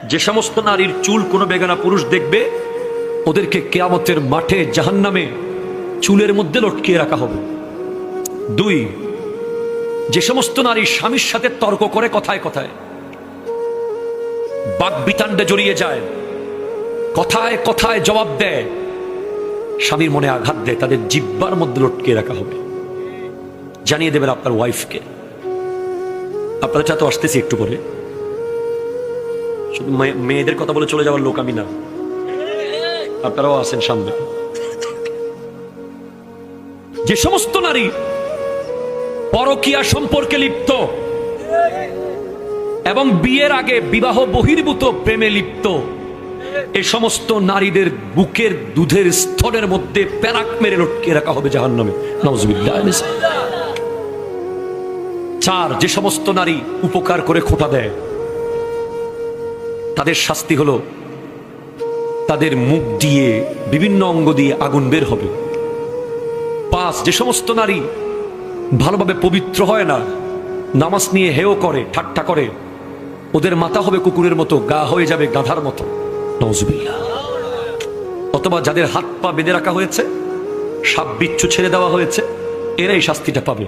যে সমস্ত নারীর চুল কোনো বেগানা পুরুষ দেখবে ওদেরকে কিয়ামতের মাঠে জাহান্নামে চুলের মধ্যে লটকিয়ে রাখা হবে। 2, যে সমস্ত নারী স্বামীর সাথে তর্ক করে কথায় কথায় বাকবিতান্ডে জড়িয়ে যায়, কথায় কথায় জবাব দেয়, স্বামীর মনে আঘাত দেয়, তাদের জিহ্বার মধ্যে লটকিয়ে রাখা হবে। জানিয়ে দেবেন আপনার ওয়াইফকে। আপনাদের সাথে আসতেছি একটু পরে। শুধু মেয়েদের কথা বলে চলে যাওয়ার লোক আমি না, আপনারাও আছেন সামনে। যে সমস্ত নারী পরকীয়া সম্পর্কে লিপ্ত এবং বিয়ের আগে বিবাহ বহির্ভূত প্রেমে লিপ্ত, এই সমস্ত নারীদের বুকের দুধের স্তরের মধ্যে প্যারাক মেরে লটকিয়ে রাখা হবে জাহান্নামে। নাউজুবিল্লাহ। 4, যে সমস্ত নারী উপকার করে খোঁটা দেয় তাদের শাস্তি হলো তাদের মুখ দিয়ে বিভিন্ন অঙ্গ দিয়ে আগুন বের হবে। 5, যে সমস্ত নারী ভালোভাবে পবিত্র হয় না, নামাজ নিয়ে হেয় করে, ঠাট্টা করে, ওদের মাথা হবে কুকুরের মতো, গা হয়ে যাবে গাধার মতো। নাউজুবিল্লাহ। অথবা যাদের হাত পা বেঁধে রাখা হয়েছে, সাপ বিচ্ছু ছেড়ে দেওয়া হয়েছে, এরাই শাস্তিটা পাবে।